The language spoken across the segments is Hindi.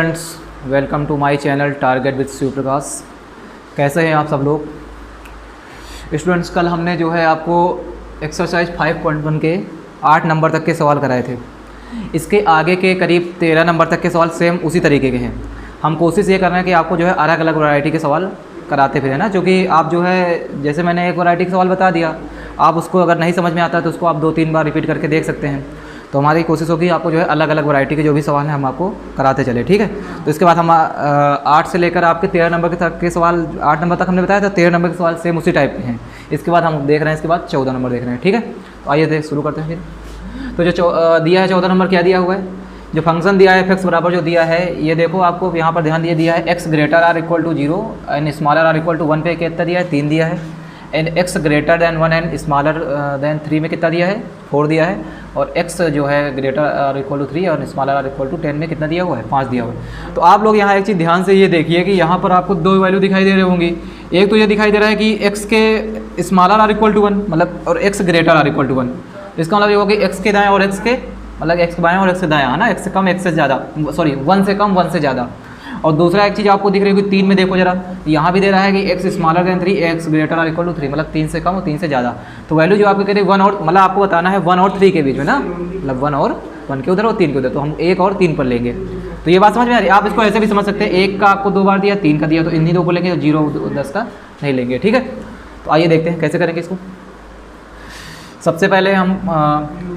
Students, welcome to my channel target with Shiv Prakash. कैसे हैं आप सब लोग स्टूडेंट्स? कल हमने जो है आपको एक्सरसाइज 5.1 के 8 नंबर तक के सवाल कराए थे। इसके आगे के करीब 13 नंबर तक के सवाल सेम उसी तरीके के हैं। हम कोशिश ये कर रहे हैं कि आपको जो है अलग अलग वैरायटी के सवाल कराते फिर, है ना। जो कि आप जो है जैसे मैंने एक वैरायटी का सवाल बता दिया, आप उसको अगर नहीं समझ में आता तो उसको आप 2-3 बार रिपीट करके देख सकते हैं। तो हमारी कोशिश होगी आपको जो है अलग अलग वैरायटी के जो भी सवाल हैं हम आपको कराते चले, ठीक है। तो इसके बाद हम 8 से लेकर आपके 13 नंबर तक के सवाल, 8 नंबर तक हमने बताया था, 13 नंबर के सवाल सेम उसी टाइप के हैं। इसके बाद हम देख रहे हैं, इसके बाद 14 नंबर देख रहे हैं, ठीक है। तो आइए शुरू करते हैं फिर। तो जो दिया है 14 नंबर, क्या दिया हुआ है? जो फंक्शन दिया है f बराबर जो दिया है, ये देखो आपको यहाँ पर ध्यान दिया है x greater or equal to 0 and smaller or equal to 1 पे कितना दिया है? 3 दिया है। And x greater than 1 and smaller than 3 में कितना दिया है? 4 दिया है। और x जो है ग्रेटर आर इक्वल टू 3 और स्मॉलर आर इक्वल टू 10 में कितना दिया हुआ है? 5 दिया हुआ है। तो आप लोग यहाँ एक चीज़ ध्यान से ये देखिए कि यहाँ पर आपको 2 वैल्यू दिखाई दे रही होंगी। एक तो ये दिखाई दे रहा है कि x के स्मॉलर आर इक्वल टू 1 मतलब, और x greater or equal to 1। इसका मतलब ये होगा कि x के दाएँ और x के मतलब x के बाएँ और x से दायाँ, है ना। x से कम x से ज़्यादा, सॉरी 1 से कम 1 से ज़्यादा। और दूसरा एक चीज़ आपको दिख रही है कि 3 में देखो जरा, यहाँ भी दे रहा है कि x smaller than 3 x greater or equal to 3 मतलब 3 से कम और 3 से ज़्यादा। तो वैल्यू जो आपको कहते हैं 1 और, मतलब आपको बताना है 1 और 3 के बीच में ना, मतलब 1 और 1 के उधर और 3 के उधर। तो हम 1 और 3 पर लेंगे। तो ये बात समझ में आ रही है? आप इसको ऐसे भी समझ सकते हैं, 1 का आपको 2 बार दिया, 3 का दिया, तो इन्हीं 2 को लेंगे, 0 10 का नहीं लेंगे, ठीक है। तो आइए देखते हैं कैसे करेंगे इसको। सबसे पहले हम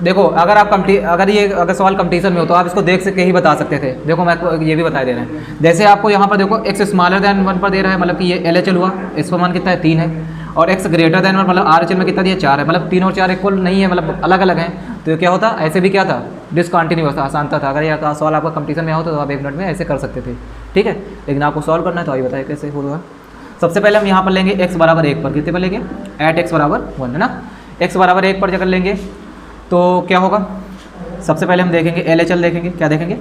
देखो, अगर सवाल कंपटीशन में हो तो आप इसको देख के ही बता सकते थे। देखो मैं आपको ये भी बता दे रहे हैं, जैसे आपको यहाँ पर देखो x स्मॉलर दैन 1 पर दे रहा है, मतलब कि ये LHL हुआ, इसका मान कितना है? 3 है। और x ग्रेटर दैन 1 मतलब RHL में कितना दिया? 4 है। मतलब 3 और 4 इक्वल नहीं है, मतलब अलग अलग हैं। तो क्या होता? ऐसे भी क्या था? डिसकंटिन्यूअस था, आसान था। अगर यह सवाल आपका कंपटीशन में हो तो आप 1 मिनट में ऐसे कर सकते थे, ठीक है। लेकिन आपको सॉल्व करना है तो आइए बताइए कैसे होगा। सबसे पहले हम यहाँ पर लेंगे x बराबर 1 पर, कितने पर लेंगे? एट x बराबर 1, है ना। x बराबर 1 पर जगह लेंगे तो क्या होगा? सबसे पहले हम देखेंगे LHL, देखेंगे क्या देखेंगे?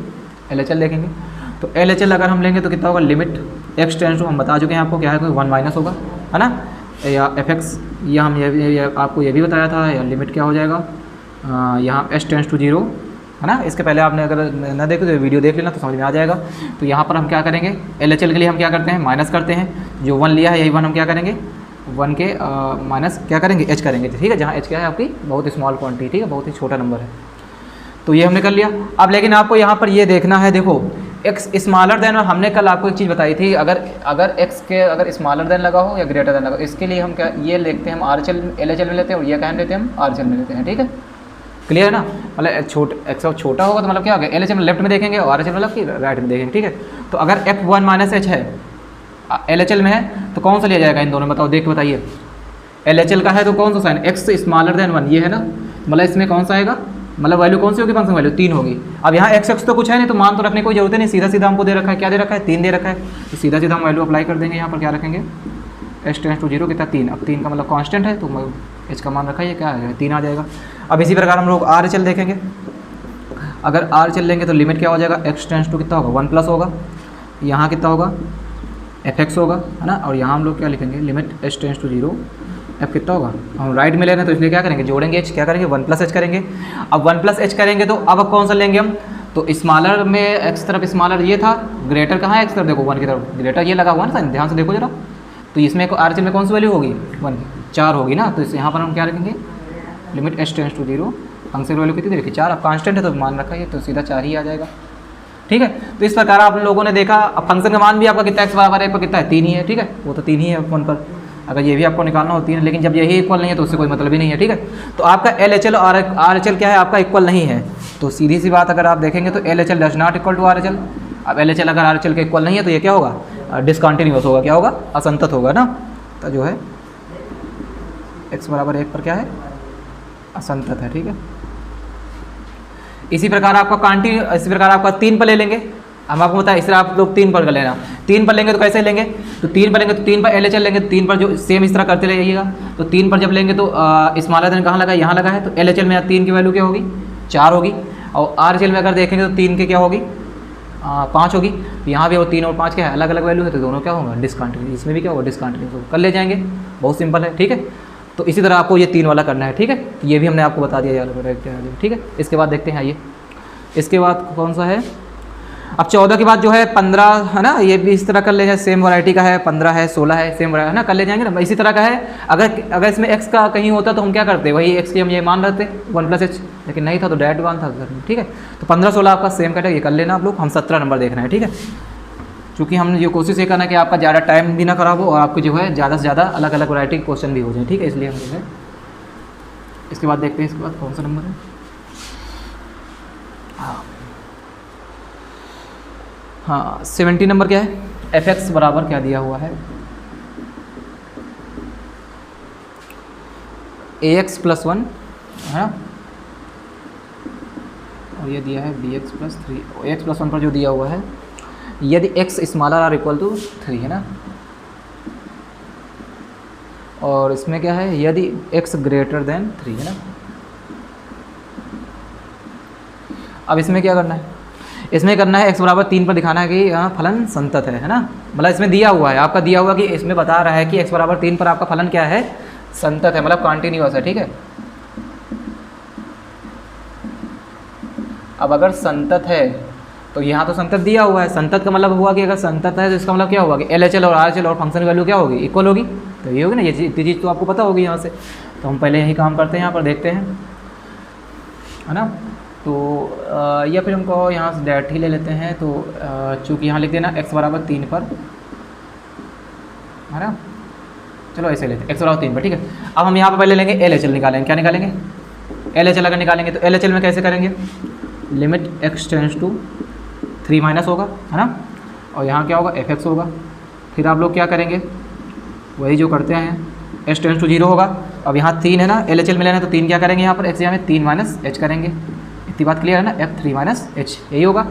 LHL देखेंगे। तो LHL अगर हम लेंगे तो कितना होगा? लिमिट x टेंस टू, हम बता चुके हैं आपको क्या है, कोई 1 माइनस होगा, है ना। या fx, या हम ये आपको ये भी बताया था, या लिमिट क्या हो जाएगा यहाँ s टेंस टू 0, है ना। इसके पहले आपने अगर न देखे तो वीडियो देख लेना तो समझ में आ जाएगा। तो यहाँ पर हम क्या करेंगे? LHL के लिए हम क्या करते हैं? माइनस करते हैं। जो 1 लिया है यही 1 हम क्या करेंगे? 1 के माइनस क्या करेंगे? h करेंगे, ठीक है। जहाँ h क्या है आपकी बहुत स्मॉल क्वांटिटी, ठीक है, बहुत ही छोटा नंबर है। तो ये हमने कर लिया। अब लेकिन आपको यहाँ पर ये देखना है, देखो x स्मॉलर देन, और हमने कल आपको एक चीज़ बताई थी, अगर x के अगर स्मॉलर देन लगा हो या ग्रेटर देन लगा हो, इसके लिए हम क्या ये लेते हैं? हम LHL में लेते हैं, और ये क्या लेते हैं? हम RHL में लेते हैं, ठीक है। क्लियर है ना। मतलब x छोटा होगा तो मतलब क्या होगा? LHL में लेफ्ट में देखेंगे और RHL मतलब कि राइट में देखेंगे, ठीक है। तो अगर f1 माइनस h है, LHL में है, तो कौन सा लिया जाएगा इन दोनों में? बताओ, देख के बताइए। LHL का है तो कौन सा साइन? x स्मॉलर देन 1, ये है ना। मतलब इसमें कौन सा आएगा? मतलब वैल्यू कौन सी होगी? फंक्शन वैल्यू 3 होगी। अब यहाँ x तो कुछ है नहीं, तो मान तो रखने की कोई जरूरत नहीं, सीधा सीधा हमको दे रखा है, क्या दे रखा है? 3 दे रखा है। तो सीधा सीधा हम वैल्यू अप्लाई कर देंगे। यहाँ पर क्या रखेंगे? s टेंस टू 0 कितना? 3। अब 3 का मतलब कांस्टेंट है, तो h का मान रखा है, ये क्या आ जाएगा? 3 आ जाएगा। अब इसी प्रकार हम लोग RHL देखेंगे। अगर RHL लेंगे तो लिमिट क्या हो जाएगा? x टेंस टू कितना होगा? 1 प्लस होगा। यहाँ कितना होगा? fx होगा, है ना। और यहाँ हम लोग क्या लिखेंगे? Limit h tends to 0 f कितना होगा? हम राइट में ले रहे हैं तो इसलिए क्या करेंगे? जोड़ेंगे h, क्या करेंगे? 1 प्लस h करेंगे। अब 1 प्लस h करेंगे तो अब कौन सा लेंगे हम? तो स्मॉलर में x तरफ स्मॉलर ये था, ग्रेटर कहाँ है? x तरफ देखो, 1 की तरफ ग्रेटर ये लगा हुआ है ना, ध्यान से देखो जरा। तो इसमें RHL में कौन सी वैल्यू होगी? 1 4 होगी ना। तो यहाँ पर हम क्या रखेंगे? Limit h tends to 0, function value कितनी देखिए? 4। अब कांस्टेंट है तो मान रखा है, तो सीधा 4 ही आ जाएगा, ठीक है। तो इस प्रकार आप लोगों ने देखा। अब फंक्शन का मान भी आपका कितना? x बराबर 1 पर कितना है? 3 ही है, ठीक है। वो तो 3 ही है 1 पर। अगर ये भी आपको निकालना हो 3, लेकिन जब यही इक्वल नहीं है तो उससे कोई मतलब ही नहीं है, ठीक है। तो आपका LHL और RHL क्या है? आपका इक्वल नहीं है। तो सीधी सी बात, अगर आप देखेंगे तो LHL does not equal to RHL। अब LHL अगर RHL के इक्वल नहीं है तो ये क्या होगा? डिसकंटिन्यूअस होगा। क्या होगा? असंतत होगा ना। तो जो है x बराबर 1 पर क्या है? असंतत है, ठीक है। इसी प्रकार आपका 3 पर ले लेंगे। हम आपको बताया, इस तरह आप लोग 3 पर कर लेना। 3 पर लेंगे तो कैसे लेंगे? तो 3 पर लेंगे तो 3 पर LHL लेंगे, तो 3 पर जो सेम इस तरह करते रहिएगा। तो 3 पर जब लेंगे तो स्मॉलर देन कहाँ लगा? यहाँ लगा है। तो LHL में 3 की वैल्यू क्या होगी? 4 होगी। और RHL में अगर देखेंगे तो 3 की क्या होगी? 5 होगी। तो यहाँ भी वो 3 और 5 क्या है? अलग अलग वैल्यू है, तो दोनों क्या होगा? डिसकंटिन्यूअस। इसमें भी क्या होगा? डिसकंटिन्यूअस। कर ले जाएंगे, बहुत सिंपल है, ठीक है। तो इसी तरह आपको ये 3 वाला करना है, ठीक है। तो ये भी हमने आपको बता दिया यार, ठीक है। इसके बाद देखते हैं, आइए इसके बाद कौन सा है? अब 14 के बाद जो है 15 है ना, ये भी इस तरह कर ले जाए, सेम वैरायटी का है, 15 है, 16 है, सेम है ना, कर ले जाएंगे ना, इसी तरह का है। अगर इसमें x का कहीं होता तो हम क्या करते, वही x की हम ये मान रहते 1+h, लेकिन नहीं था तो डायरेक्ट वन था, ठीक है। तो 15 16 आपका सेम कटेगा, ये कर लेना आप लोग। हम 17 नंबर देख रहे हैं, ठीक है। क्योंकि हम ये कोशिश ये करना है कि आपका ज़्यादा टाइम भी ना खराब हो और आपको जो है ज़्यादा से ज़्यादा अलग अलग वैरायटी के क्वेश्चन भी हो जाए, ठीक है, इसलिए हम जो है। इसके बाद देखते हैं, इसके बाद कौन सा नंबर है। हाँ 70 नंबर क्या है, f(x) बराबर क्या दिया हुआ है, ax+1 है ना, और ये दिया है bx+3। ax+1 पर जो दिया हुआ है, यदि x smaller or equal to 3 है ना, और इसमें क्या है, यदि x ग्रेटर देन 3 है ना। अब इसमें क्या करना है, इसमें करना है x बराबर 3 पर दिखाना है कि यहाँ फलन संतत है ना। मतलब इसमें दिया हुआ है, आपका दिया हुआ कि इसमें बता रहा है कि x बराबर 3 पर आपका फलन क्या है, संतत है, मतलब कॉन्टिन्यूअस है, ठीक है। अब अगर संतत है तो यहाँ तो संतत दिया हुआ है, संतत का मतलब हुआ कि अगर संतत है तो इसका मतलब क्या हुआ कि LHL और RHL और फंक्शन की वैल्यू क्या होगी, इक्वल होगी। तो ये होगी ना, ये इतनी चीज़ तो आपको पता होगी यहाँ से। तो हम पहले यही काम करते हैं, यहाँ पर देखते हैं, है ना। तो या फिर हमको यहाँ से डायरेक्ट ही ले लेते हैं। तो चूँकि यहाँ लिख देना x बराबर 3 पर, है ना, चलो ऐसे लेते हैं x बराबर 3 पर, ठीक है। अब हम यहाँ पर पहले लेंगे LHL निकालेंगे, क्या निकालेंगे, LHL अगर निकालेंगे तो LHL में कैसे करेंगे, limit x tends to 3 minus होगा, है ना, और यहाँ क्या होगा f(x) होगा। फिर आप लोग क्या करेंगे, वही जो करते हैं, h टेंड्स टू 0 होगा। अब यहाँ 3 है ना, LHL में लेना है तो 3 क्या करेंगे, यहाँ पर x में 3 माइनस h करेंगे। इतनी बात क्लियर है ना, f3 माइनस h यही होगा।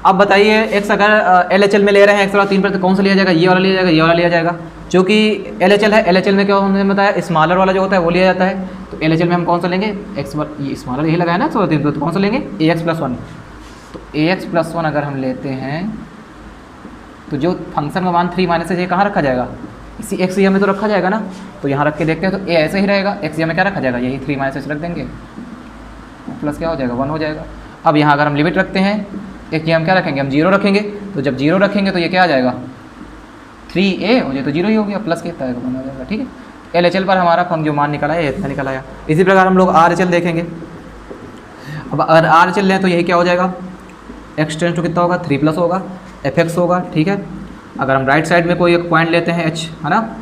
अब बताइए x अगर LHL में ले रहे हैं x बराबर 3 पर, तो कौन सा लिया जाएगा, ये वाला लिया जाएगा, ये वाला लिया जाएगा। जो कि LHL है, LHL में क्या हमने बताया, स्मॉलर वाला जो होता है वो लिया जाता है। तो LHL में हम कौन सा लेंगे, x ये स्मॉलर यही लगाया ना 3 पर, तो कौन सा लेंगे, ax+1। तो ax+1 अगर हम लेते हैं तो जो फंक्शन का मान 3 माइनस ये कहाँ रखा जाएगा, इसी x में तो रखा जाएगा ना। तो यहाँ रख के देखते हैं, तो a ऐसे ही रहेगा, x में क्या रखा जाएगा, यही 3 माइनस रख देंगे, प्लस क्या हो जाएगा 1 हो जाएगा। अब यहाँ अगर हम लिमिट रखते हैं, एक हम क्या रखेंगे, हम 0 रखेंगे। तो जब 0 रखेंगे तो ये क्या आ जाएगा, 3a हो जाए तो 0 ही हो गया, प्लस कितना आएगा 1 हो जाएगा, ठीक है। LHL पर हमारा फंक्शन जो मान निकला है इतना निकल आया। इसी प्रकार हम लोग RHL देखेंगे। अब अगर RHL लें तो यही क्या हो जाएगा, x टेंड्स टू कितना होगा 3+ होगा, f(x) होगा, ठीक है। अगर हम राइट साइड में कोई एक पॉइंट लेते हैं h, है ना,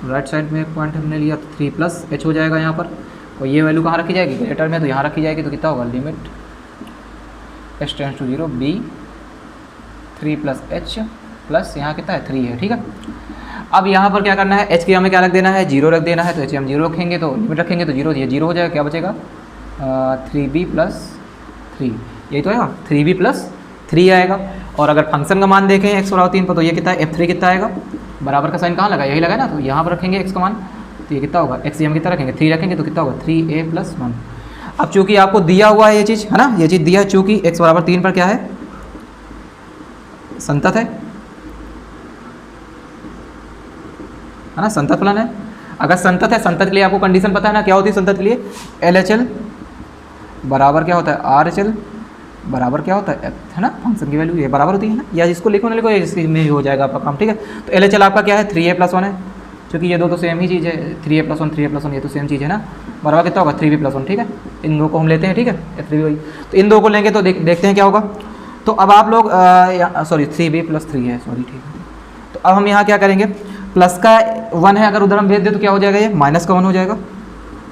राइट साइड में एक पॉइंट हमने लिया तो 3+h हो जाएगा यहाँ पर। और ये वैल्यू कहाँ रखी जाएगी, ग्रेटर में, तो यहाँ रखी जाएगी। तो कितना होगा, limit h tends to 0 b 3+h plus यहाँ कितना है 3 है, ठीक है। अब यहाँ पर क्या करना है, h की हमें क्या रख देना है, 0 रख देना है। तो h हम 0 रखेंगे, तो लिमिट रखेंगे तो 0, ये 0 हो जाएगा, क्या बचेगा 3b+3, यही तो आएगा 3b+3 आएगा। और अगर फंक्शन का मान देखें x बराबर 3 पर, तो ये कितना है, f3 कितना आएगा, बराबर का साइन कहाँ लगा, यही लगा ना। तो यहाँ पर रखेंगे x का मान, तो ये कितना होगा, x हम कितना रखेंगे 3 रखेंगे, तो कितना होगा 3a+1। अब चूँकि आपको दिया हुआ है ये चीज़, है ना, ये चीज़ दिया है, चूँकि x बराबर 3 पर क्या है, संतत है ना, संतत फलन है। अगर संतत है, संतत के लिए आपको कंडीशन पता है ना, क्या होती है संतत के लिए, LHL बराबर क्या होता है, RHL बराबर क्या होता है, है ना, फंक्शन की वैल्यू ये बराबर होती है ना, या जिसको लिखो ना लिखो, इसमें ही हो जाएगा आपका काम, ठीक है। तो LHL आपका क्या है, 3a+1 है, क्योंकि ये दो तो सेम ही चीज़ है, 3a+1 ये तो सेम चीज़ है ना, बराबर कितना होगा 3b+1, ठीक है। इन दो को हम लेते हैं, ठीक है, 3b वही, तो इन दो को लेंगे तो देखते हैं क्या होगा। तो अब आप लोग सॉरी 3b+3 है, सॉरी, ठीक है। तो अब हम यहाँ क्या करेंगे, प्लस का 1 है, अगर उधर हम भेज दें तो क्या हो जाएगा, ये माइनस का 1 हो जाएगा,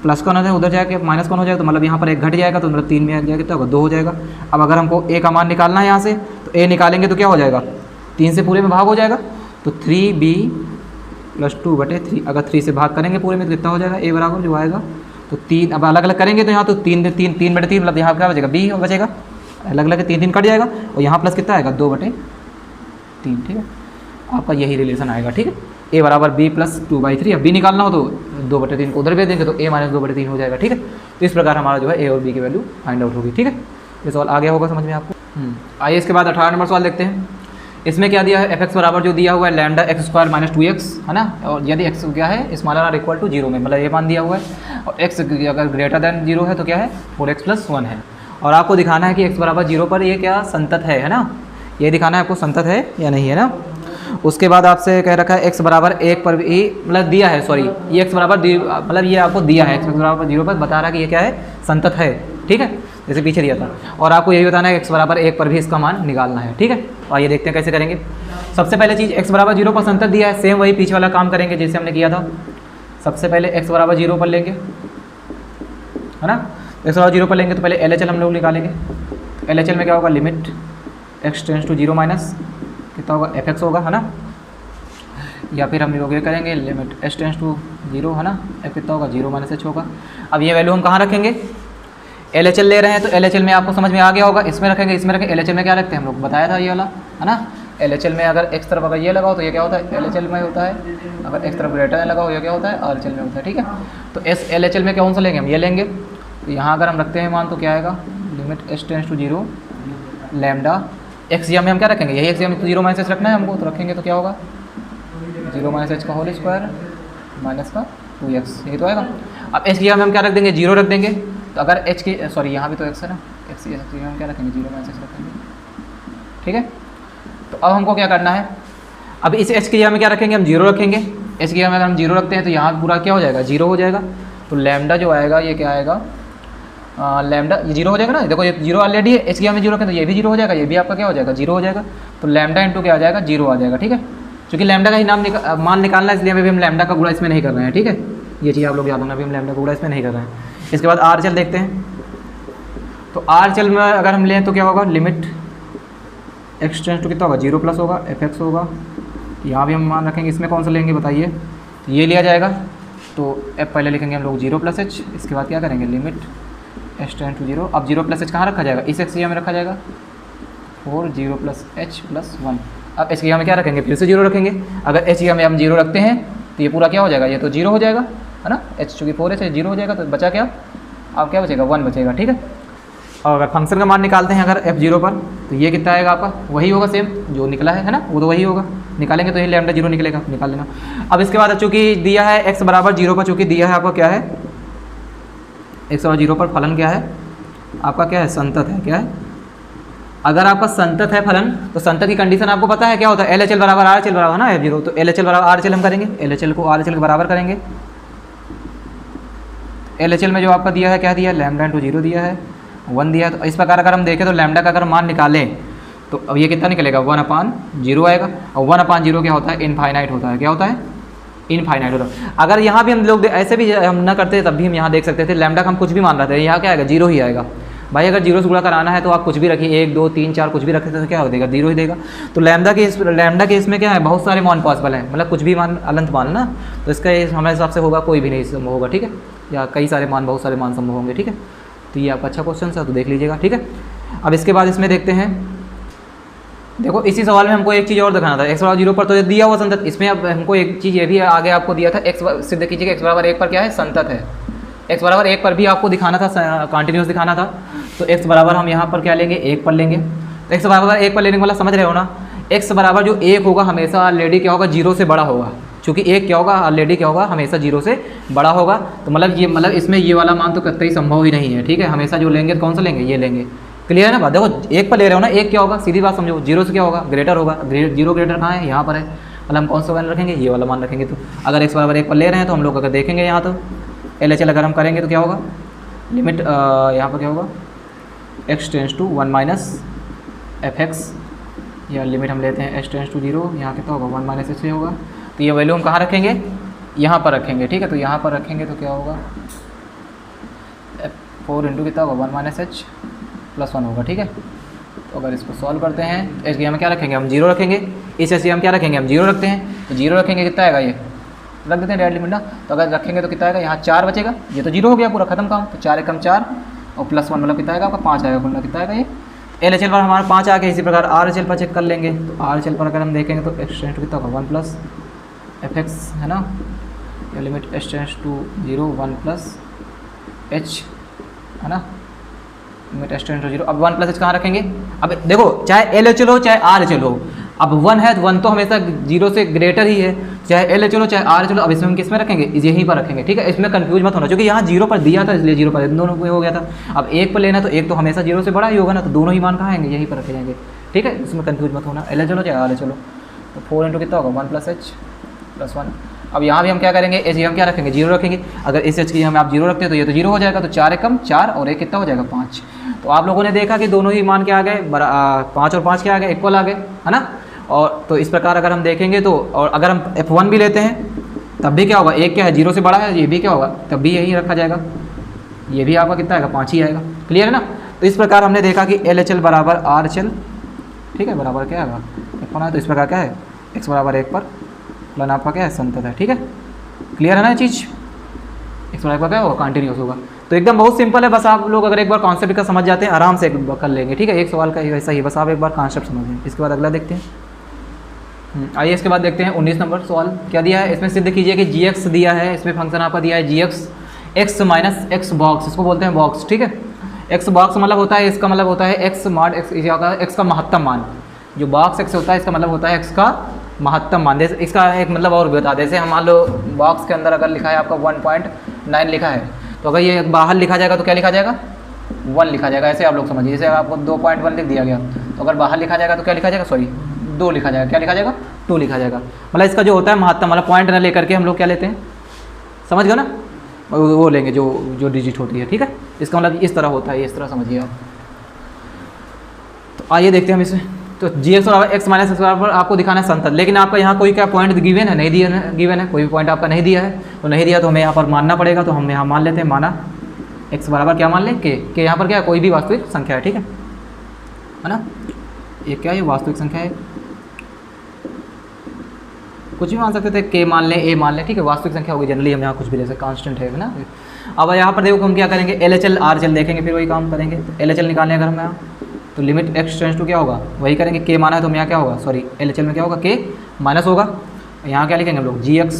प्लस का 1 है, उधर जाके माइनस का 1 हो जाएगा, तो मतलब यहाँ पर 1 घट जाएगा, तो मतलब 3 में आ जाएगा, कितना होगा 2 हो जाएगा। अब अगर हमको a का मान निकालना है यहाँ से, तो a निकालेंगे तो क्या हो जाएगा, 3 से पूरे में भाग हो जाएगा, तो 3b+2/3, अगर 3 से भाग करेंगे पूरे में तो कितना हो जाएगा, a बराबर जो आएगा, तो 3, अब अलग अलग करेंगे तो यहाँ तो 3/3 मतलब यहाँ क्या बचेगा, b बचेगा, अलग अलग 3 कट जाएगा, और यहाँ प्लस कितना आएगा 2/3, ठीक है। आपका यही रिलेशन आएगा, ठीक है, a बराबर b+2/3। अब b निकालना हो तो 2/3 को उधर भेज देंगे, तो a - 2/3 हो जाएगा, ठीक है। तो इस प्रकार हमारा जो है a और b की वैल्यू फाइंड आउट होगी, ठीक है। ये सवाल आ गया होगा समझ में आपको। आइए इसके बाद 18 नंबर सवाल देखते हैं। इसमें क्या दिया है, f(x) बराबर जो दिया हुआ है λx² - 2x, है ना, और यदि x क्या है स्मॉलर आर इक्वल टू 0 में, मतलब ये मान दिया हुआ है, और x अगर ग्रेटर देन 0 है तो क्या है 4x+1 है। और आपको दिखाना है कि x बराबर 0 पर ये क्या संतत है ना, ये दिखाना है आपको संतत है या नहीं है ना। उसके बाद आपसे कह रखा है x बराबर 1 पर भी मतलब दिया है, सॉरी ये x बराबर मतलब ये आपको दिया है x बराबर 0 पर बता रहा है कि ये क्या है संतत है, ठीक है, जैसे पीछे दिया था। और आपको यही बताना है x बराबर 1 पर भी इसका मान निकालना है, ठीक है। और ये देखते हैं कैसे करेंगे। सबसे पहले चीज़ x बराबर 0 पर संतत दिया है, सेम वही पीछे वाला काम करेंगे जैसे हमने किया था। सबसे पहले x बराबर 0 पर लेंगे, है ना, x बराबर 0 पर लेंगे तो पहले LHL हम लोग निकालेंगे। LHL में क्या होगा, limit x tends to 0 minus कितना होगा fx होगा, है ना, या फिर हम लोग ये करेंगे लिमिट h टेंस टू 0, है ना, f कितना होगा 0 माइनस h होगा। अब ये वैल्यू हम कहाँ रखेंगे, LHL ले रहे हैं तो LHL में आपको समझ में आ गया होगा, इसमें रखेंगे, इसमें रखेंगे। LHL में क्या रखते हैं हम लोग बताया था ये वाला, है ना। LHL में अगर x तरफ अगर ये लगाओ तो ये क्या होता है LHL में होता है, अगर x तरफ ग्रेटर में लगाओ ये क्या होता है RHL में होता है, ठीक है। तो LHL में कौन सा लेंगे हम, ये लेंगे। तो यहाँ अगर हम रखते हैं मान तो क्या आएगा, limit h tends to 0 lambda x में हम क्या रखेंगे, यही x में तो 0 माइनस h रखना है हमको, तो रखेंगे तो क्या होगा 0 माइनस h का होल स्क्वायर माइनस का 2x, यही तो आएगा। अब h में हम क्या रख देंगे, 0 रख देंगे। तो अगर h की सॉरी यहाँ भी तो x है ना, x में हम क्या रखेंगे 0 माइनस h रखेंगे, ठीक है। तो अब हमको क्या करना है, अब इस h की जगह में क्या रखेंगे हम 0 रखेंगे। h की जगह में अगर हम 0 रखते हैं तो यहाँ पूरा क्या हो जाएगा 0 हो जाएगा। तो लैम्डा जो आएगा ये क्या आएगा, लैम्डा ये 0 हो जाएगा ना, देखो ये 0 ऑलरेडी है, h की जगह में 0 रखें तो ये भी 0 हो जाएगा, ये भी आपका क्या हो जाएगा 0 हो जाएगा। तो लैम्डा इंटू क्या आ जाएगा 0 आ जाएगा, ठीक है। क्योंकि लैम्डा का ही मान निकालना है, इसलिए अभी हम लैम्डा का गुणा इसमें नहीं कर रहे हैं, ठीक है। ये चीज़ आप लोग याद रखना, अभी हम लैम्डा का गुणा इसमें नहीं कर रहे हैं। इसके बाद RHL देखते हैं। तो RHL में अगर हम लें तो क्या होगा, लिमिट x टेंस टू कितना होगा 0 प्लस होगा fx होगा। यहाँ भी हम मान रखेंगे, इसमें कौन सा लेंगे बताइए, तो ये लिया जाएगा। तो f पहले लिखेंगे हम लोग 0 प्लस h, इसके बाद क्या करेंगे लिमिट h टेंस टू 0। अब 0 प्लस h कहाँ रखा जाएगा, इस x में रखा जाएगा 4 0 प्लस h प्लस 1। अब h की जगह में क्या रखेंगे, फिर से 0 रखेंगे। अगर h की जगह में हम 0 रखते हैं तो ये पूरा क्या हो जाएगा, ये तो 0 हो जाएगा, है ना, h चूँकि 4 है 0 हो जाएगा। तो बचा क्या, अब क्या बचेगा 1 बचेगा, ठीक है। और अगर फंक्शन का मान निकालते हैं अगर f0 पर तो ये कितना आएगा आपका, वही होगा सेम जो निकला है ना, वो तो वही होगा। निकालेंगे तो ये लैम्डा 0 निकलेगा, निकाल लेना। अब इसके बाद चूँकि दिया है x बराबर 0 पर, चूँकि दिया है आपका क्या है x बराबर 0 पर फलन क्या है आपका, क्या है संतत है, क्या है। अगर आपका संतत है फलन तो संतत की कंडीशन आपको पता है क्या होता है, LHL बराबर RHL बराबर ना f0। तो LHL बराबर RHL हम करेंगे, LHL को RHL के बराबर करेंगे। LHL में जो आपका दिया है क्या दिया है, लैम्डा इंटू 0 दिया है, 1 दिया है। तो इस प्रकार अगर हम देखें तो लैम्डा का अगर मान निकालें तो अब ये कितना निकलेगा 1/0 आएगा। और 1/0 क्या होता है, इनफाइनाइट होता है, क्या होता है इनफाइनाइट होता है। अगर यहाँ भी हम लोग ऐसे भी हम ना करते तब भी हम यहाँ देख सकते थे, लैम्डा का हम कुछ भी मान रहे थे, यहाँ क्या आएगा 0 ही आएगा भाई। अगर 0 से गुणा कराना है तो आप कुछ भी रखिए, 1 2 3 4 कुछ भी रखते तो क्या हो देगा 0 ही देगा। तो लैम्डा के इसमें क्या है, बहुत सारे मान पॉसिबल हैं, मतलब कुछ भी मान अनंत मान ना, तो इसका हमारे हिसाब से होगा कोई भी नहीं संभव होगा, ठीक है, या कई सारे मान बहुत सारे मान संभव होंगे, ठीक है। तो ये आपका अच्छा क्वेश्चन था, तो देख लीजिएगा, ठीक है। अब इसके बाद इसमें देखते हैं, देखो इसी सवाल में हमको एक चीज़ और दिखाना था, x बराबर 0 पर तो दिया हुआ संतत, इसमें अब हमको एक चीज़ ये भी आगे आपको दिया था, x सिद्ध कीजिएगा x बराबर 1 पर क्या है संतत है। x बराबर 1 पर भी आपको दिखाना था, कंटिन्यूस दिखाना था। तो x बराबर हम यहाँ पर क्या लेंगे 1 पर लेंगे। तो x बराबर 1 पर लेने वाला समझ रहे हो ना, x बराबर जो 1 होगा हमेशा ऑलरेडी क्या होगा 0 से बड़ा होगा, क्योंकि 1 क्या होगा ऑलरेडी क्या होगा हमेशा 0 से बड़ा होगा। तो मतलब इसमें ये वाला मान तो कतई संभव ही नहीं है, ठीक है। हमेशा जो लेंगे कौन सा लेंगे, ये लेंगे। क्लियर है ना बात, देखो 1 पर ले रहे हो ना, 1 क्या होगा सीधी बात समझो, 0 से क्या होगा ग्रेटर होगा, 0 ग्रेटर कहाँ है यहाँ पर है, मतलब हम कौन सा मान रखेंगे ये वाला मान रखेंगे। तो अगर x बराबर 1 पर ले रहे हैं तो हम लोग अगर देखेंगे यहाँ तो LHL अगर हम करेंगे तो क्या होगा, लिमिट यहाँ पर क्या होगा x tends to 1 minus fx, या लिमिट हम लेते हैं h टेंस टू 0, यहाँ कितना होगा 1 माइनस h होगा। तो ये वैल्यू हम कहाँ रखेंगे, यहाँ पर रखेंगे, ठीक है। तो यहाँ पर रखेंगे तो क्या होगा 4 इंटू कितना होगा 1 माइनस h प्लस 1 होगा, ठीक है। तो अगर इसको सॉल्व करते हैं तो एच में क्या रखेंगे हम 0 रखेंगे, इस एच में क्या रखेंगे हम 0 रखते हैं। तो 0 रखेंगे कितना आएगा, ये रख देते हैं डायरेक्ट लिमिट ना। तो अगर रखेंगे तो कितना आएगा, यहाँ 4 बचेगा, ये तो 0 हो गया पूरा खत्म काम। तो 4 एकम 4 और प्लस 1 मतलब कितना आएगा आपका 5 आएगा, बोलना कितना आएगा ये LHL पर हमारा 5 आ गया। इसी प्रकार RHL पर चेक कर लेंगे। तो RHL पर अगर हम देखेंगे तो x टेंस टू कितना होगा 1 प्लस fx है ना, या limit h tends to 0 1 plus h है ना, लिमिट h टेंस टू 0। अब 1 प्लस h कहाँ रखेंगे, अब देखो चाहे LHL हो चाहे RHL हो, अब 1 है तो 1 तो हमेशा 0 से ग्रेटर ही है, चाहे एल चलो चाहे आर चलो। अब इसमें हम किस में रखेंगे, यहीं पर रखेंगे, ठीक है। इसमें कंफ्यूज मत होना, क्योंकि यहाँ 0 पर दिया था इसलिए 0 पर इन दोनों में हो गया था। अब 1 पर लेना तो 1 तो हमेशा 0 से बड़ा ही होगा ना, तो दोनों ही मान कहाँ आएंगे, यहीं पर रखे जाएंगे, ठीक है। इसमें कंफ्यूज मत होना, एल चलो चाहे आर चलो। तो 4 इंटू कितना होगा 1 + h + 1। अब यहाँ भी हम क्या करेंगे, एच हम क्या रखेंगे 0 रखेंगे। अगर इस एच की हम आप 0 रखते हैं तो ये तो 0 हो जाएगा, तो 4 एकम 4 और 1 कितना हो जाएगा 5। तो आप लोगों ने देखा कि दोनों ही मान क्या आ गए, 5 और 5 क्या आ गए, इक्वल आ गए, है ना। और तो इस प्रकार अगर हम देखेंगे तो, और अगर हम F1 भी लेते हैं तब भी क्या होगा, एक क्या है 0 से बड़ा है, ये भी क्या होगा तब भी यही रखा जाएगा, ये भी आपका कितना आएगा 5 ही आएगा, क्लियर है ना। तो इस प्रकार हमने देखा कि LHL बराबर RHL, ठीक है, बराबर क्या आएगा F1 है। तो इस प्रकार क्या है x बराबर 1 पर प्लन आपका क्या है संतत है, ठीक है, क्लियर है ना ये चीज़। x बराबर क्या होगा कंटिन्यूस होगा। तो एकदम बहुत सिंपल है, बस आप लोग अगर एक बार कॉन्सेप्ट का समझ जाते हैं आराम से कर लेंगे, ठीक है। एक सवाल का वैसा ही, बस आप एक बार कॉन्सेप्ट समझ लें। इसके बाद अगला देखते हैं, आइए इसके बाद देखते हैं 19 नंबर सवाल क्या दिया है। इसमें सिद्ध कीजिए कि gx दिया है, इसमें फंक्शन आपका दिया है gx x - x बॉक्स, इसको बोलते हैं बॉक्स, ठीक है। x बॉक्स मतलब होता है, इसका मतलब होता है x mod x का महत्तम मान। जो बॉक्स x होता है इसका मतलब होता है x का महत्तम मान। जैसे इसका एक मतलब और बता, जैसे हम मान लो बॉक्स के अंदर अगर लिखा है आपका 1.9 लिखा है, तो अगर ये बाहर लिखा जाएगा तो क्या लिखा जाएगा 1 लिखा जाएगा। ऐसे आप लोग समझिए, जैसे आपको 2.1 लिख दिया गया, तो अगर बाहर लिखा जाएगा तो क्या लिखा जाएगा, सॉरी 2 लिखा जाएगा, क्या लिखा जाएगा 2 लिखा जाएगा। मतलब इसका जो होता है महत्तम, मतलब पॉइंट न लेकर के हम लोग क्या लेते हैं, समझ गए ना, वो लेंगे जो डिजिट होती है, ठीक है। इसका मतलब इस तरह होता है, इस तरह समझिए आप। तो आइए देखते हैं हम इसमें। तो gx और x - x बराबर आपको दिखाना है संतत, लेकिन आपका यहाँ कोई क्या पॉइंट गिवन है, नहीं दिया है, गिवन है कोई भी पॉइंट आपका नहीं दिया है, तो नहीं दिया तो हमें यहाँ पर मानना पड़ेगा। तो हम यहाँ मान लेते हैं, माना x बराबर क्या मान लें के यहाँ पर क्या है कोई भी वास्तविक संख्या है, ठीक है ना। ये क्या है, वास्तविक संख्या है, कुछ भी मान सकते थे, के मान लें, ए मान लें, ठीक है, वास्तविक संख्या होगी। जनरली हम यहाँ कुछ भी ले सकते, कांस्टेंट है ना। अब यहाँ पर देखो हम क्या करेंगे, LHL RHL देखेंगे, फिर वही काम करेंगे। तो LHL निकालने अगर हम यहाँ, तो लिमिट x टेंड्स टू क्या होगा वही करेंगे, के माना है तो हम यहाँ क्या होगा, सॉरी LHL में क्या होगा के माइनस होगा, यहाँ क्या लिखेंगे हम लोग gx।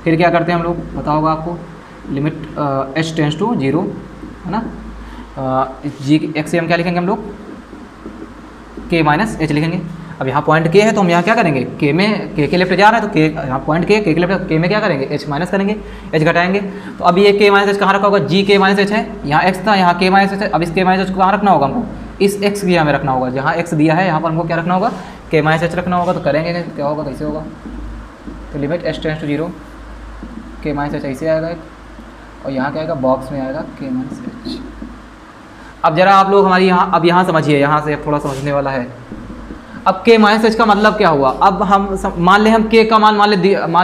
फिर क्या करते हैं हम लोग, पता होगा आपको, लिमिट h टेंड्स टू 0, है ना। x से हम क्या लिखेंगे हम लोग k - h लिखेंगे। अब यहाँ पॉइंट k है तो हम यहाँ क्या करेंगे, k में k के लेफ्ट जा रहा है तो k, यहाँ पॉइंट k के लेफ्ट, k में क्या करेंगे h माइनस करेंगे, h घटाएंगे। तो अब ये k - h कहाँ रखा होगा, gk - h है, यहाँ x था, यहाँ k - h है। अब इस k - h को कहाँ रखना होगा हमको, इस x की यहाँ में रखना होगा, जहाँ x दिया है यहाँ पर हमको क्या रखना होगा, k - h रखना होगा। तो करेंगे क्या होगा, कैसे होगा, तो limit h tends to 0, k - h ऐसे आएगा, और यहाँ क्या आएगा बॉक्स में आएगा k - h। अब जरा आप लोग हमारी यहाँ, अब यहाँ समझिए, यहाँ से थोड़ा समझने वाला है। अब k - h का मतलब क्या हुआ, अब हम मान ले, हम k का मान मान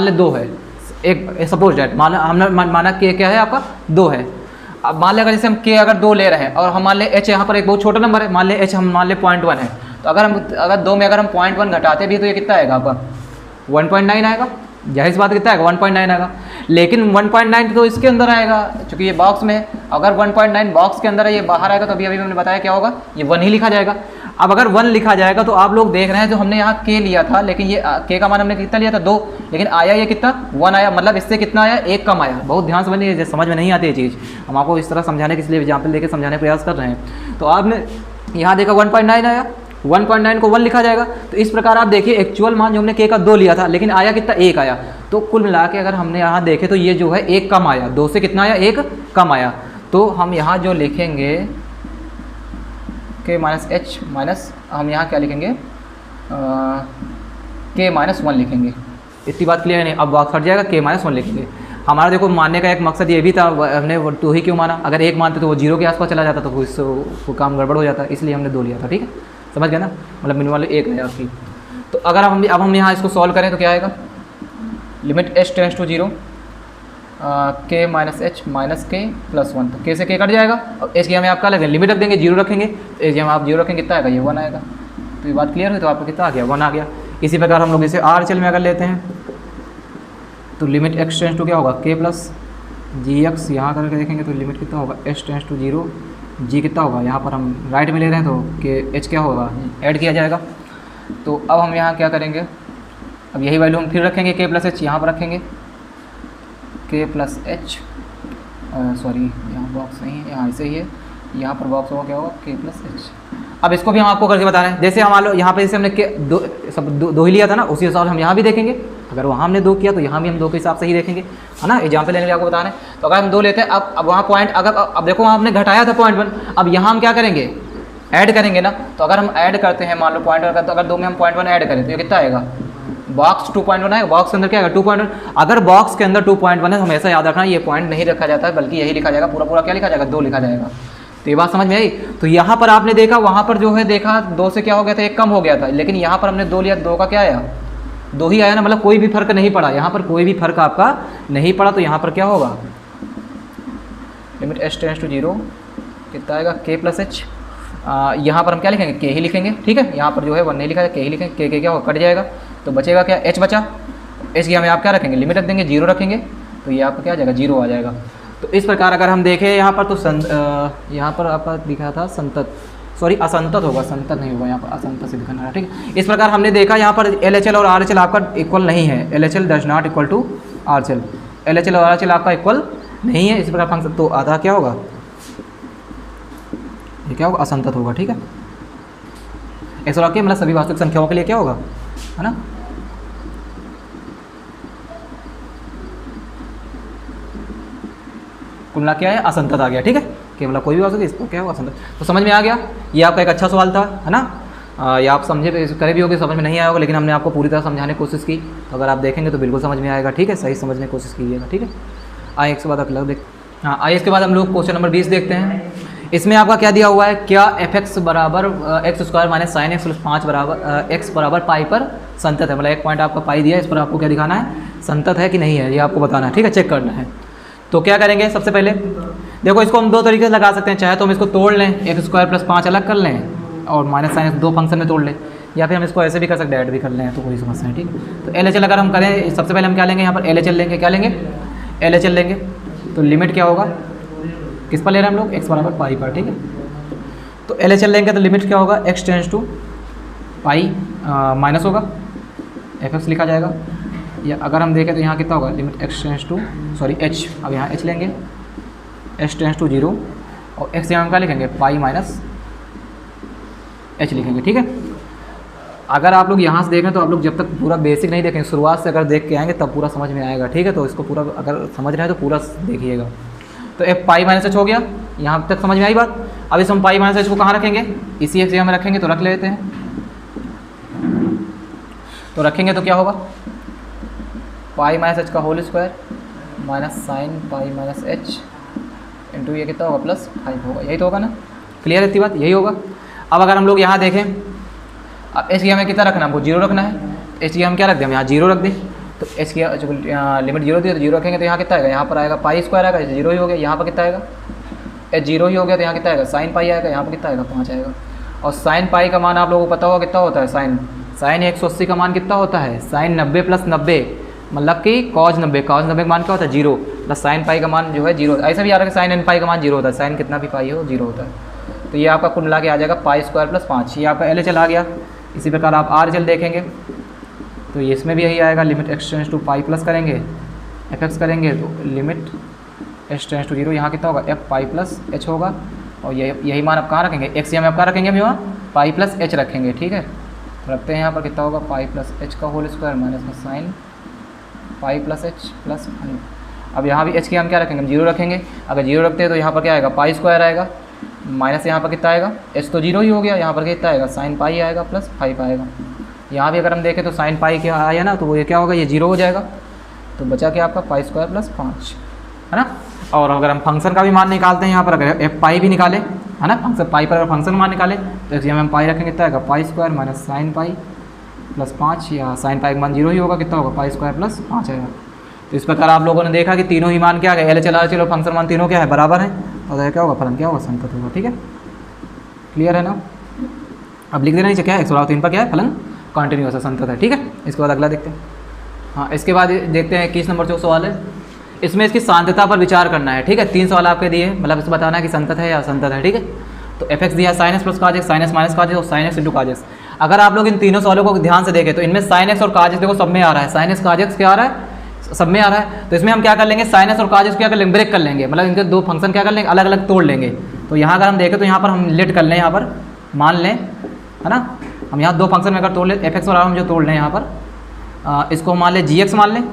ले 2 है, एक सपोज डेट हमने माना k क्या है आपका 2 है। अब मान ले अगर जैसे हम k अगर 2 ले रहे हैं, और हम मान ले h यहाँ पर एक बहुत छोटा नंबर है, मान ले h हम मान ले 0.1 है, तो अगर 2 में अगर हम 0.1 घटाते भी तो ये कितना आएगा आपका 1.9 आएगा, जाहिर सी बात कितना आएगा 1.9 आएगा। लेकिन 1.9 तो इसके अंदर आएगा, क्योंकि ये बॉक्स में है। अगर 1.9 बॉक्स के अंदर है, ये बाहर आएगा, तो अभी हमने बताया क्या होगा, ये 1 ही लिखा जाएगा। अब अगर 1 लिखा जाएगा तो आप लोग देख रहे हैं, जो हमने यहाँ k लिया था, लेकिन ये k का मान हमने कितना लिया था 2, लेकिन आया ये कितना 1 आया, मतलब इससे कितना आया 1 कम आया। बहुत ध्यान से समझिए, समझ में नहीं आती ये चीज़, हम आपको इस तरह समझाने के लिए एग्जाम्पल देकर समझाने का प्रयास कर रहे हैं। तो आपने यहाँ देखा 1.9 आया, 1.9 को 1 लिखा जाएगा। तो इस प्रकार आप देखिए एक्चुअल मान जो हमने k का 2 लिया था, लेकिन आया कितना 1 आया। तो कुल मिला के अगर हमने यहाँ देखे तो ये जो है 1 कम आया, 2 से कितना आया 1 कम आया। तो हम यहाँ जो लिखेंगे k - h माइनस, हम यहाँ क्या लिखेंगे k - 1 लिखेंगे। इतनी बात क्लियर है नहीं, अब बॉक्स हट जाएगा, k - 1 लिखेंगे। हमारा देखो मानने का एक मकसद ये भी था, हमने 2 ही क्यों माना, अगर 1 मानते तो वो 0 के आसपास चला जाता, तो वो काम गड़बड़ हो जाता, इसलिए हमने 2 लिया था, ठीक है, समझ गए ना, मतलब मिनिमम 1 है आपकी। तो अगर अब हम यहाँ इसको सॉल्व करें तो क्या आएगा, limit h tends to 0, k - h minus k + 1, तो k से k कट जाएगा, और h की हमें आप क्या लगेंगे, लिमिट रख देंगे 0 रखेंगे, तो h हम आप 0 रखेंगे कितना आएगा, ये 1 आएगा। तो ये बात क्लियर हुई, तो आपको कितना आ गया 1 आ गया। इसी प्रकार हम लोग इसे RHL में अगर लेते हैं, तो लिमिट x टेंड्स टू क्या होगा k + gx, यहाँ करके देखेंगे तो लिमिट कितना होगा h टेंड्स टू 0, g कितना होगा, यहाँ पर हम राइट में ले रहे हैं तो k h क्या होगा ऐड किया जाएगा। तो अब हम यहाँ क्या करेंगे, अब यही वैल्यू हम फिर रखेंगे k + h, यहाँ पर रखेंगे k + h, सॉरी यहाँ बॉक्स नहीं है, यहाँ ऐसे ही है, यहाँ पर बॉक्स होगा क्या होगा k + h। अब इसको भी हम आपको करके बता रहे हैं। जैसे मान लो यहाँ पे जैसे हमने दो ही लिया था ना, उसी हिसाब से हम यहाँ भी देखेंगे। अगर वहाँ हमने 2 किया तो यहाँ भी हम 2 के हिसाब से ही देखेंगे, है ना। एग्जाम्पल लेने के लिए आपको बता रहे हैं। तो अगर हम 2 लेते हैं, अब वहाँ पॉइंट अगर अब देखो वहाँ हमने घटाया था 0.1, अब यहाँ हम क्या करेंगे, ऐड करेंगे ना। तो अगर हम ऐड करते हैं, मान लो 0.1 तो अगर 2 में हम 0.1 ऐड करें तो ये कितना आएगा, बॉक्स 2.1 है। बॉक्स के अंदर क्या आएगा 2.1। अगर बॉक्स के अंदर 2.1 है तो हमेशा याद रखना ये पॉइंट नहीं रखा जाता है, बल्कि यही लिखा जाएगा, पूरा पूरा क्या लिखा जाएगा, 2 लिखा जाएगा। तो ये बात समझ में आई। तो यहाँ पर आपने देखा, वहाँ पर जो है देखा 2 से क्या हो गया था, 1 कम हो गया था, लेकिन यहाँ पर हमने 2 लिया, 2 का क्या आया, 2 ही आया ना, मतलब कोई भी फर्क नहीं पड़ा, यहाँ पर कोई भी फर्क आपका नहीं पड़ा। तो यहाँ पर क्या होगा, लिमिट h टेंड्स टू 0 कितना आएगा, k प्लस h। यहाँ पर हम क्या लिखेंगे, k ही लिखेंगे, ठीक है। यहाँ पर जो है 1 नहीं लिखा है, k ही लिखेंगे, k क्या होगा, कट जाएगा, तो बचेगा क्या, h बचा। h की हमें आप क्या रखेंगे, लिमिट रख देंगे, 0 रखेंगे, तो ये आपका क्या आ जाएगा, 0 आ जाएगा। तो इस प्रकार अगर हम देखें यहाँ पर, तो यहाँ पर आपका लिखा था संतत, सॉरी असंतत होगा, संतत नहीं होगा, यहाँ पर असंतत से दिखाना है, ठीक है। इस प्रकार हमने देखा यहाँ पर LHL और RHL आपका इक्वल नहीं है, LHL does not equal to RHL, LHL और RHL आपका इक्वल नहीं है। इस प्रकार फंक्शन तो आधा क्या होगा, ये क्या होगा, असंतत होगा, ठीक है। ऐसा वाक्य मतलब सभी वास्तविक संख्याओं के लिए क्या होगा, है ना। कुलना क्या है, असंतत आ गया, ठीक है। केवल कोई भी वास्तविक, इसको क्या होगा, असंतत। तो समझ में आ गया, ये आपका एक अच्छा सवाल था, है ना। ये आप समझे करे भी होगे, समझ में नहीं आया होगा, लेकिन हमने आपको पूरी तरह समझाने की कोशिश की। तो अगर आप देखेंगे तो बिल्कुल समझ में आएगा, ठीक है। सही समझने की कोशिश कीजिएगा, ठीक है। आइए इसके बाद अगला देख, हाँ आइए इसके बाद हम लोग क्वेश्चन नंबर 20 देखते हैं। इसमें आपका क्या दिया हुआ है, क्या fx बराबर x² minus sign x plus 5 बराबर x बराबर पाई पर संतत है। मतलब एक पॉइंट आपका पाई दिया है, इस पर आपको क्या दिखाना है, संतत है कि नहीं है, ये आपको बताना है, ठीक है, चेक करना है। तो क्या करेंगे, सबसे पहले देखो इसको हम 2 तरीके से लगा सकते हैं। चाहे तो हम इसको तोड़ लें, x² प्लस 5 अलग कर लें और माइनस साइन 2 फंक्शन में तोड़ लें, या फिर हम इसको ऐसे भी कर सकते हैं, ऐड भी कर लें, तो कोई समस्या नहीं, ठीक है। तो LHL अगर हम करें, सबसे पहले हम क्या लेंगे, यहाँ पर LHL लेंगे, क्या लेंगे, LHL लेंगे। तो लिमिट क्या होगा, किस पर ले रहे हैं हम लोग, x बराबर पाई पर, ठीक है। तो LHL लेंगे तो लिमिट क्या होगा, x tends to pi minus होगा, fx लिखा जाएगा। या अगर हम देखें तो यहाँ कितना होगा, limit x tends to sorry h, अब यहाँ h लेंगे, h टेंड्स टू 0 और x यहाँ हम क्या लिखेंगे, पाई माइनस h लिखेंगे, ठीक है। अगर आप लोग यहाँ से देखें तो आप लोग जब तक पूरा बेसिक नहीं देखें, शुरुआत से अगर देख के आएंगे तब पूरा समझ में आएगा, ठीक है। तो इसको पूरा अगर समझ रहे हैं तो पूरा देखिएगा। तो f पाई माइनस h हो गया, यहाँ तक समझ में आई बात। अब इस हम पाई माइनस h को कहाँ रखेंगे, इसी x में रखेंगे, तो रख लेते हैं। तो रखेंगे तो क्या होगा, पाई माइनस h का whole square minus sine pi minus h into ये कितना होगा, प्लस 5 होगा, यही तो होगा ना, क्लियर है इतनी बात, यही होगा। अब अगर हम लोग यहाँ देखें, अब h की हमें कितना रखना है, हमको 0 रखना है। h की हम क्या रख दें, हम यहाँ 0 रख दें। तो h की लिमिट 0 दी तो 0 रखेंगे, तो यहाँ कितना आएगा, यहाँ पर आएगा पाई स्क्वायर आएगा, 0 ही हो गया। यहाँ पर कितना आएगा, h 0 ही हो गया, तो यहाँ कितना आएगा, साइन पाई आएगा, यहाँ पर कितना आएगा, 5 आएगा। और साइन पाई का मान आप लोगों को पता होगा कितना होता है, साइन 180 का मान कितना होता है, साइन 90 प्लस 90 मतलब कि कॉज 90 का मान क्या होता है, 0, प्लस साइन पाई का मान जो है 0। ऐसा भी आ रहा है साइन एन पाई का मान 0 होता है, साइन कितना भी पाई हो 0 होता है। तो ये आपका कुल मिला के आ जाएगा पाई स्क्वायर प्लस 5, ये आपका LHL आ गया। इसी प्रकार आप RHL देखेंगे तो ये इसमें भी यही आएगा, limit x tends to pi plus करेंगे fx करेंगे तो लिमिट h टेंड्स टू 0, यहाँ कितना होगा, f पाई प्लस h होगा। और यही मान आप कहाँ रखेंगे, x यहाँ में आप कहाँ रखेंगे, हम यहाँ पाई प्लस h रखेंगे, ठीक है। तो रखते हैं यहाँ पर कितना होगा, पाई प्लस h का होल स्क्वायर माइनस में sine pi plus h plus 5। अब यहाँ भी h की हम क्या रखेंगे, हम 0 रखेंगे। अगर 0 रखते हैं तो यहाँ पर क्या आएगा, पाई स्क्वायर आएगा, माइनस यहाँ पर कितना आएगा, h तो 0 ही हो गया, यहाँ पर कितना आएगा, साइन पाई आएगा प्लस 5 आएगा। यहाँ भी अगर हम देखें तो साइन पाई क्या आया ना, तो वो ये क्या होगा, ये 0 हो जाएगा। तो बचा क्या आपका पाई स्क्वायर प्लस 5, है ना। और अगर हम फंक्शन का भी मान निकालते हैं यहाँ पर, अगर f पाई भी निकाले, है ना, फंक्शन पाई पर अगर फंक्शन मान निकाले तो इसमें हम पाई रखेंगे, कितना आएगा, pi square minus sine pi plus 5, या साइन पाई का मान 0 ही होगा, कितना होगा, पाई स्क्वायर प्लस 5 आएगा। तो इस प्रकार आप लोगों ने देखा कि तीनों ही मान क्या है, LHL RHL और फंक्शन मान तीनों क्या है, बराबर है। और क्या होगा, फलन क्या होगा, संतत होगा, ठीक है, क्लियर है ना। अब लिख देना नीचे क्या है, 103 पर क्या है, फलन कॉन्टिन्यूअस है, संतत है, ठीक है। इसके बाद अगला देखते हैं। हाँ, इसके बाद देखते हैं 21 नंबर जो सवाल है, इसमें इसकी सांद्रता पर विचार करना है, ठीक है। 3 सवाल आपके दिए, मतलब इसको बताना है कि संतत है या असंतत है, ठीक है। तो fx दिया sine x plus cos x, sine x minus cos x और sine x into cos x. अगर आप लोग इन तीनों सवालों को ध्यान से देखें तो इनमें साइन एक्स और काज एक्स देखो सब में आ रहा है, साइन एक्स काज एक्स क्या आ रहा है, सब में आ रहा है। तो इसमें हम क्या कर लेंगे, साइन एक्स और काज एक्स क्या कर लेंगे, ब्रेक कर लेंगे, मतलब इनके 2 फंक्शन क्या कर लेंगे, अलग अलग तोड़ लेंगे। तो यहाँ अगर हम देखें तो यहाँ पर हम लेट कर लें, यहाँ पर मान लें, है ना, हम यहाँ दो फंक्शन में अगर तोड़ लें, एफ एक्स और आर हम जो तोड़ लें यहाँ पर, इसको मान लें जी एक्स मान लें,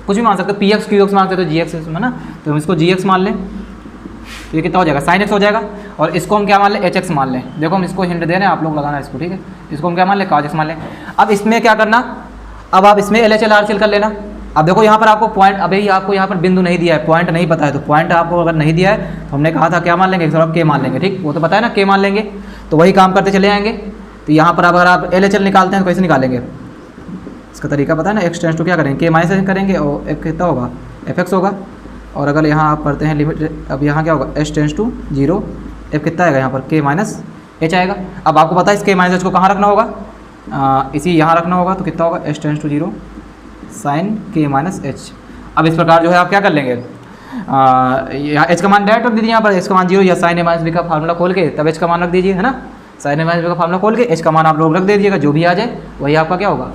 कुछ भी मान सकते, पी एक्स क्यू एक्स मानते तो जी एक्स, है ना, तो हम इसको जी एक्स मान लें, तो ये कितना हो जाएगा, साइन एक्स हो जाएगा। और इसको हम क्या मान लें, एच एक्स मान लें। देखो हम इसको हिंट दे रहे हैं, आप लोग लगाना इसको, ठीक है। इसको हम क्या मान लें, कॉस एक्स मान लें। अब इसमें क्या करना, अब आप इसमें L H L R C L कर लेना। अब देखो यहाँ पर आपको पॉइंट, अभी आपको यहाँ पर बिंदु नहीं दिया है, पॉइंट नहीं पता है, तो पॉइंट आपको अगर नहीं दिया है तो हमने कहा था क्या मान लेंगे, एक के मान लेंगे, ठीक, वो तो पता है ना, के मान लेंगे, तो वही काम करते चले आएंगे। तो यहाँ पर अगर आप एल एच एल निकालते हैं तो कैसे निकालेंगे, इसका तरीका पता है ना, एक्स टेंस टू क्या करेंगे, के माइनस एच करेंगे, और एफ कितना होगा, एफ एक्स होगा। और अगर यहाँ आप पढ़ते हैं लिमिट, अब यहाँ क्या होगा, एच टेंस टू 0, एफ कितना आएगा यहाँ पर, के माइनस एच आएगा। अब आपको पता है इस के माइनस एच को कहाँ रखना होगा, इसी यहाँ रखना होगा, तो कितना होगा, एच टेंस टू 0 साइन के माइनस एच। अब इस प्रकार जो है आप क्या कर लेंगे, यहाँ एच का मान डायरेक्ट रख दीजिए, यहाँ पर एच का मान 0 या साइन ए माइनस बी का फार्मूला खोल के तब एच का मान रख दीजिए, है ना, साइन ए माइनस बी का फार्मूला खोल के एच का मान आप लोग रख दे दीजिएगा, जो भी आ जाए वही आपका क्या होगा,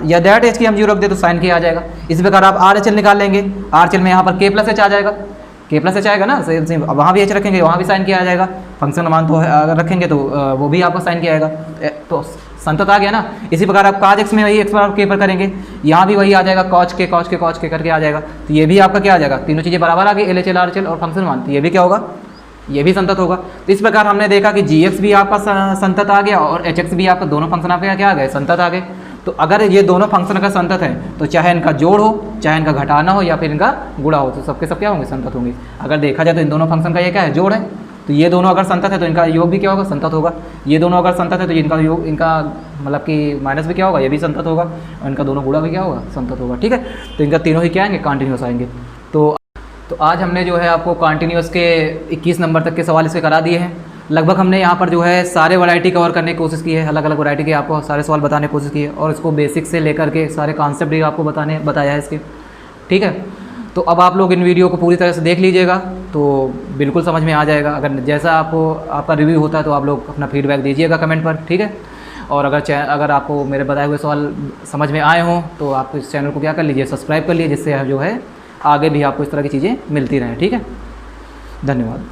या डायरेक्ट एच की हम 0 रख दे तो साइन के आ जाएगा। इसी प्रकार आप आर एच एल निकाल लेंगे, आर एच एल में यहाँ पर के प्लस एच आ जाएगा, के प्लस एच आएगा ना, सेम सेम, अब वहाँ भी एच रखेंगे, वहाँ भी साइन के आ जाएगा, फंक्शन मान तो अगर रखेंगे तो वो भी आपका साइन के आएगा, तो संतत आ गया ना। इसी प्रकार आप काज एक्स में वही एक्स पर के पर करेंगे, यहाँ भी वही आ जाएगा, कॉच के करके आ जाएगा, तो ये भी आपका क्या आ जाएगा, तीनों चीज़ें बराबर आ गई, L H L R H L और फंक्शन मान, तो ये भी क्या होगा, ये भी संतत होगा। तो इस प्रकार हमने देखा कि जी एक्स भी आपका संतत आ गया और एच एक्स भी आपका, दोनों फंक्शन आपके क्या आ गए, संतत आ गए। तो अगर ये दोनों फंक्शन का संतत है तो चाहे इनका जोड़ हो, चाहे इनका घटाना हो, या फिर इनका गुणा हो, तो सबके सब क्या होंगे, संतत होंगे। अगर देखा जाए तो इन दोनों फंक्शन का ये क्या है, जोड़ है, तो ये दोनों अगर संतत है तो इनका योग भी क्या होगा, संतत होगा। ये दोनों अगर संतत है तो इनका योग, इनका मतलब कि माइनस भी क्या होगा, ये भी संतत होगा, और इनका दोनों गुणा भी क्या होगा, संतत होगा, ठीक है। तो इनका तीनों ही क्या आएंगे, कॉन्टिन्यूस आएंगे। तो आज हमने जो है आपको कॉन्टिन्यूस के 21 नंबर तक के सवाल इसके करा दिए हैं। लगभग हमने यहाँ पर जो है सारे वैरायटी कवर करने की कोशिश की है, अलग अलग वैरायटी के आपको सारे सवाल बताने की कोशिश की है, और इसको बेसिक से लेकर के सारे कॉन्सेप्ट भी आपको बताया है इसके, ठीक है। तो अब आप लोग इन वीडियो को पूरी तरह से देख लीजिएगा तो बिल्कुल समझ में आ जाएगा। अगर जैसा आपको आपका रिव्यू होता है तो आप लोग अपना फीडबैक दीजिएगा कमेंट पर, ठीक है। और अगर आपको मेरे बताए हुए सवाल समझ में आए हों तो आप इस चैनल को क्या कर लीजिए, सब्सक्राइब कर लीजिए, जिससे जो है आगे भी आपको इस तरह की चीज़ें मिलती रहें, ठीक है। धन्यवाद।